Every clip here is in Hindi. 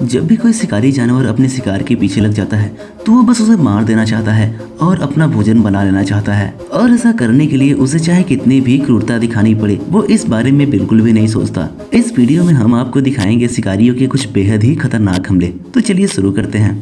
जब भी कोई शिकारी जानवर अपने शिकार के पीछे लग जाता है तो वो बस उसे मार देना चाहता है और अपना भोजन बना लेना चाहता है। और ऐसा करने के लिए उसे चाहे कितनी भी क्रूरता दिखानी पड़े, वो इस बारे में बिल्कुल भी नहीं सोचता। इस वीडियो में हम आपको दिखाएंगे शिकारियों के कुछ बेहद ही खतरनाक हमले। तो चलिए शुरू करते हैं।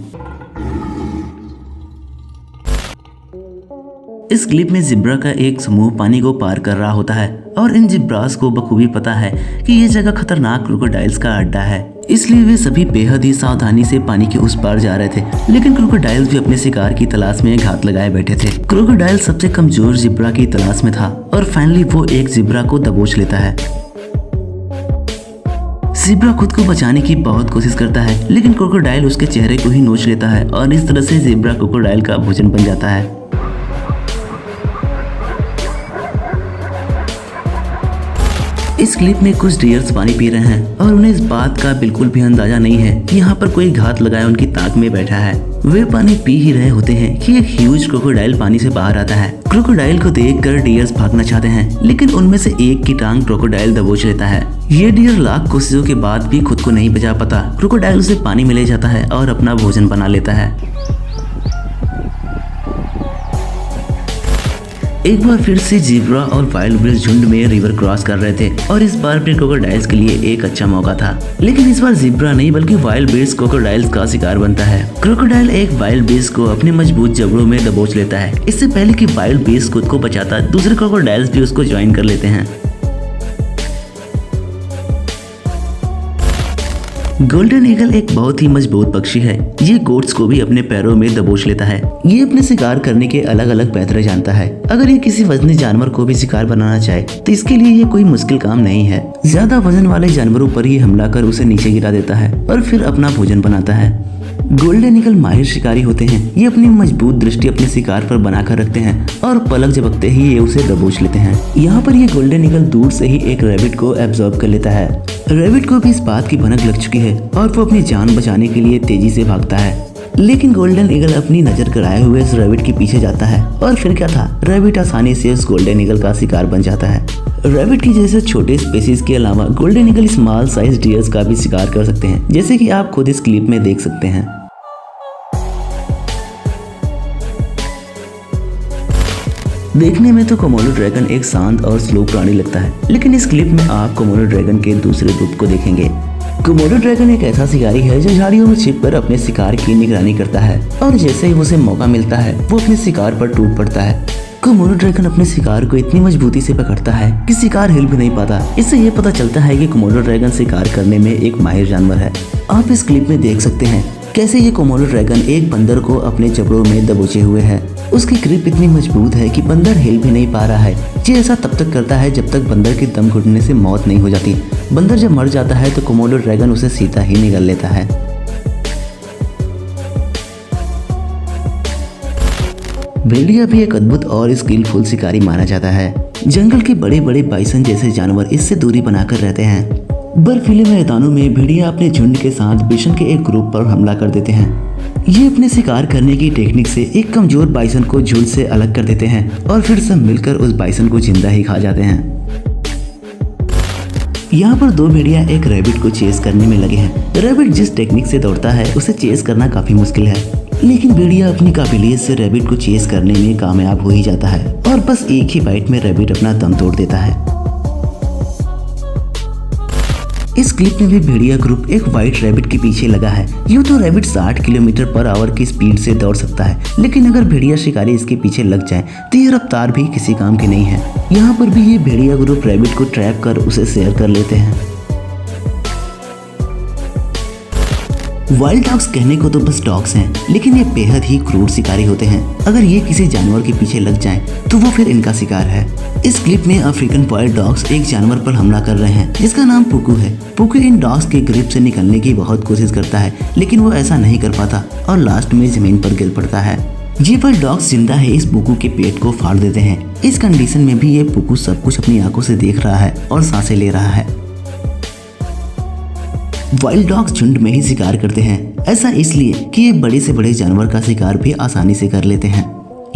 इस क्लिप में जिब्रा का एक समूह पानी को पार कर रहा होता है और इन जिब्रास को बखूबी पता है कि ये जगह खतरनाक क्रोकोडाइल्स का अड्डा है, इसलिए वे सभी बेहद ही सावधानी से पानी के उस पार जा रहे थे। लेकिन क्रोकोडाइल्स भी अपने शिकार की तलाश में घात लगाए बैठे थे। क्रोकोडाइल सबसे कमजोर जिब्रा की तलाश में था और फाइनली वो एक जिब्रा को दबोच लेता है। जिब्रा खुद को बचाने की बहुत कोशिश करता है, लेकिन क्रोकोडाइल उसके चेहरे को ही नोच लेता है और इस तरह से जिब्रा क्रोकोडाइल का भोजन बन जाता है। इस क्लिप में कुछ डियर्स पानी पी रहे हैं और उन्हें इस बात का बिल्कुल भी अंदाजा नहीं है कि यहाँ पर कोई घात लगाए उनकी ताक में बैठा है। वे पानी पी ही रहे होते हैं कि एक ह्यूज क्रोकोडाइल पानी से बाहर आता है। क्रोकोडाइल को देखकर डियर्स भागना चाहते हैं, लेकिन उनमें से एक की टांग क्रोकोडाइल दबोच लेता है। ये डियर लाख कोशिशों के बाद भी खुद को नहीं बचा पाता। क्रोकोडाइल उसे पानी में ले जाता है और अपना भोजन बना लेता है। एक बार फिर से जिब्रा और वाइल्ड बिल्स झुंड में रिवर क्रॉस कर रहे थे और इस बार भी क्रोकोडाइल्स के लिए एक अच्छा मौका था। लेकिन इस बार जिब्रा नहीं बल्कि वाइल्ड बिल्स क्रोकोडाइल्स का शिकार बनता है। क्रोकोडाइल एक वाइल्ड बिल्स को अपने मजबूत जबड़ों में दबोच लेता है। इससे पहले कि वाइल्ड बिल्स खुद को बचाता, दूसरे क्रोकोडाइल्स भी उसको ज्वाइन कर लेते हैं। गोल्डन ईगल एक बहुत ही मजबूत पक्षी है। ये गोट्स को भी अपने पैरों में दबोच लेता है। ये अपने शिकार करने के अलग अलग पैतरे जानता है। अगर ये किसी वजनी जानवर को भी शिकार बनाना चाहे तो इसके लिए ये कोई मुश्किल काम नहीं है। ज्यादा वजन वाले जानवरों पर ये हमला कर उसे नीचे गिरा देता है और फिर अपना भोजन बनाता है। गोल्डन ईगल माहिर शिकारी होते हैं। ये अपनी मजबूत दृष्टि अपने शिकार पर बनाकर रखते हैं और पलक झपकते ही ये उसे दबोच लेते हैं। यहाँ पर ये गोल्डन ईगल दूर से ही एक रैबिट को एब्जॉर्ब कर लेता है। रैबिट को भी इस बात की भनक लग चुकी है और वो अपनी जान बचाने के लिए तेजी से भागता है। लेकिन गोल्डन ईगल अपनी नजर गड़ाए हुए उस रैबिट के पीछे जाता है और फिर क्या था, रैबिट आसानी से उस गोल्डन ईगल का शिकार बन जाता है। रैबिट की जैसे छोटे स्पीसीज के अलावा golden eagle small size dears का भी शिकार कर सकते हैं, जैसे कि आप खुद इस क्लिप में देख सकते हैं। देखने में तो कोमोडो ड्रैगन एक शांत और स्लो प्राणी लगता है, लेकिन इस क्लिप में आप कोमोडो ड्रैगन के दूसरे रूप को देखेंगे। कोमोडो ड्रैगन एक ऐसा शिकारी है जो झाड़ियों में छिपकर अपने शिकार की निगरानी करता है और जैसे ही उसे मौका मिलता है वो अपने शिकार पर टूट पड़ता है। कोमोडो ड्रैगन अपने शिकार को इतनी मजबूती से पकड़ता है कि शिकार हिल भी नहीं पाता। इससे ये पता चलता है कि कोमोडो ड्रैगन शिकार करने में एक माहिर जानवर है। आप इस क्लिप में देख सकते हैं कैसे ये कोमोडो ड्रैगन एक बंदर को अपने जबड़ों में दबोचे हुए है। उसकी ग्रिप इतनी मजबूत है कि बंदर हिल भी नहीं पा रहा है। ये ऐसा तब तक करता है जब तक बंदर के दम घुटने से मौत नहीं हो जाती। बंदर जब मर जाता है तो कोमोडो ड्रैगन उसे सीधा ही निगल लेता है। भेड़िया भी एक अद्भुत और स्किलफुल शिकारी माना जाता है। जंगल के बड़े बड़े बाइसन जैसे जानवर इससे दूरी बनाकर रहते हैं। बर्फीले मैदानों में भेड़िया अपने झुंड के साथ बिशन के एक ग्रुप पर हमला कर देते हैं। ये अपने शिकार करने की टेक्निक से एक कमजोर बाइसन को झुंड से अलग कर देते हैं और फिर सब मिलकर उस बाइसन को जिंदा ही खा जाते हैं। यहाँ पर दो भेड़िया एक रैबिट को चेस करने में लगे हैं। रैबिट जिस टेक्निक से दौड़ता है उसे चेस करना काफी मुश्किल है, लेकिन भेड़िया अपनी काबिलियत से रैबिट को चेस करने में कामयाब हो ही जाता है और बस एक ही बाइट में रैबिट अपना दम तोड़ देता है। इस क्लिप में भी भेड़िया ग्रुप एक व्हाइट रैबिट के पीछे लगा है। यूँ तो रैबिट 60 किलोमीटर पर आवर की स्पीड से दौड़ सकता है, लेकिन अगर भेड़िया शिकारी इसके पीछे लग जाए तो ये रफ्तार भी किसी काम की नहीं है। यहाँ पर भी ये भेड़िया ग्रुप रैबिट को ट्रैप कर उसे शेयर कर लेते हैं। वाइल्ड डॉग्स कहने को तो बस डॉग्स हैं, लेकिन ये बेहद ही क्रूर शिकारी होते हैं। अगर ये किसी जानवर के पीछे लग जाएं, तो वो फिर इनका शिकार है। इस क्लिप में अफ्रीकन वाइल्ड डॉग्स एक जानवर पर हमला कर रहे हैं जिसका नाम पुकू है। पुकू इन डॉग्स के ग्रिप से निकलने की बहुत कोशिश करता है, लेकिन वो ऐसा नहीं कर पाता और लास्ट में जमीन पर गिर पड़ता है। ये वाइल्ड डॉग्स जिंदा है इस पुकू के पेट को फाड़ देते हैं। इस कंडीशन में भी ये पुकू सब कुछ अपनी आंखों से देख रहा है और सांसें ले रहा है। वाइल्ड डॉग्स झुंड में ही शिकार करते हैं, ऐसा इसलिए कि ये बड़े से बड़े जानवर का शिकार भी आसानी से कर लेते हैं।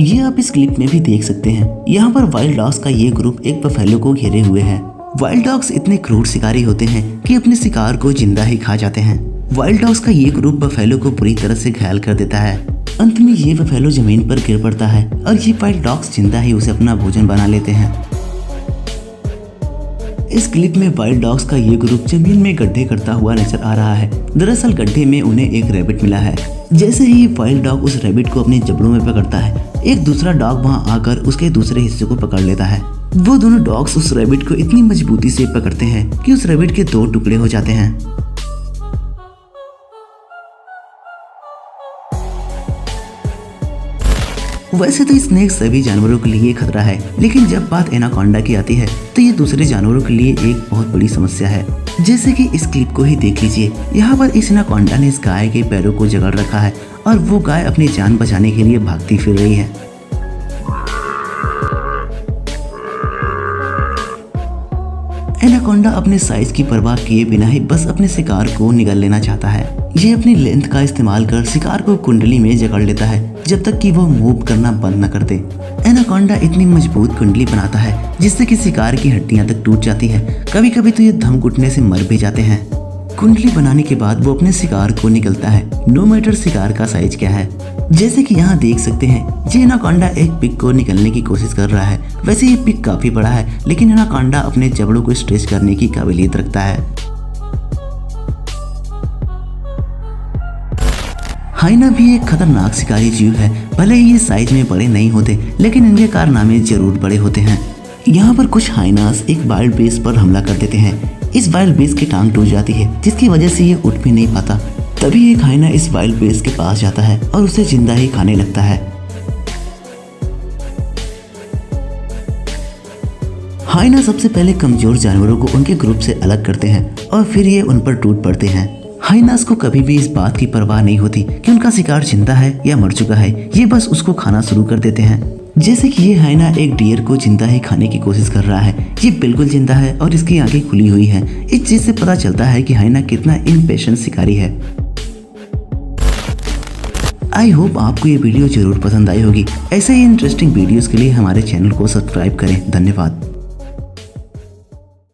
ये आप इस क्लिप में भी देख सकते हैं। यहाँ पर वाइल्ड डॉग्स का ये ग्रुप एक बफेलो को घेरे हुए है। वाइल्ड डॉग्स इतने क्रूर शिकारी होते हैं कि अपने शिकार को जिंदा ही खा जाते हैं। वाइल्ड डॉग्स का ये ग्रुप बफेलो को बुरी तरह से घायल कर देता है। अंत में ये बफेलो जमीन पर गिर पड़ता है और ये वाइल्ड डॉग्स जिंदा ही उसे अपना भोजन बना लेते हैं। इस क्लिप में वाइल्ड डॉग्स का ये ग्रुप जमीन में गड्ढे करता हुआ नजर आ रहा है। दरअसल गड्ढे में उन्हें एक रैबिट मिला है। जैसे ही वाइल्ड डॉग उस रैबिट को अपने जबड़ों में पकड़ता है, एक दूसरा डॉग वहां आकर उसके दूसरे हिस्से को पकड़ लेता है। वो दोनों डॉग्स उस रैबिट को इतनी मजबूती से पकड़ते हैं कि उस रैबिट के 2 टुकड़े हो जाते हैं। वैसे तो स्नेक सभी जानवरों के लिए खतरा है, लेकिन जब बात एनाकोंडा की आती है तो ये दूसरे जानवरों के लिए एक बहुत बड़ी समस्या है। जैसे कि इस क्लिप को ही देख लीजिए। यहाँ पर इस एनाकोंडा ने इस गाय के पैरों को जकड़ रखा है और वो गाय अपनी जान बचाने के लिए भागती फिर रही है। एनाकोंडा अपने साइज की परवाह किए बिना ही बस अपने शिकार को निगल लेना चाहता है। ये अपनी लेंथ का इस्तेमाल कर शिकार को कुंडली में जकड़ लेता है जब तक कि वो मूव करना बंद न कर दे। एनाकोंडा इतनी मजबूत कुंडली बनाता है जिससे कि शिकार की हड्डियां तक टूट जाती है। कभी कभी तो ये दम घुटने से मर भी जाते हैं। कुंडली बनाने के बाद वो अपने शिकार को निकलता है, नो मैटर शिकार का साइज क्या है। जैसे कि यहाँ देख सकते हैं, ये एनाकोंडा एक पिग को निकलने की कोशिश कर रहा है। वैसे ये पिग काफी बड़ा है, लेकिन एनाकोंडा अपने जबड़ों को स्ट्रेच करने की काबिलियत रखता है। हाइना भी एक खतरनाक शिकारी जीव है। भले ही ये साइज में बड़े नहीं होते, लेकिन इनके कारनामे जरूर बड़े होते हैं। यहाँ पर कुछ हाइनास एक वाइल्ड बीस्ट पर हमला कर देते हैं। इस वाइल्ड बीस्ट की टांग टूट जाती है, जिसकी वजह से ये उठ भी नहीं पाता। तभी एक हाइना इस वाइल्ड बीस्ट के पास जाता है और उसे जिंदा ही खाने लगता है। हाइना सबसे पहले कमजोर जानवरों को उनके ग्रुप से अलग करते हैं और फिर ये उन पर टूट पड़ते हैं। हाइनास को कभी भी इस बात की परवाह नहीं होती कि उनका शिकार जिंदा है या मर चुका है। ये बस उसको खाना शुरू कर देते हैं। जैसे कि ये हाइना एक डियर को जिंदा ही खाने की कोशिश कर रहा है। ये बिल्कुल जिंदा है और इसकी आंखें खुली हुई हैं। इस चीज से पता चलता है कि हाइना कितना इम्पेशेंट शिकारी है। आई होप आपको ये वीडियो जरूर पसंद आई होगी। ऐसे ही इंटरेस्टिंग वीडियोस के लिए हमारे चैनल को सब्सक्राइब करें। धन्यवाद।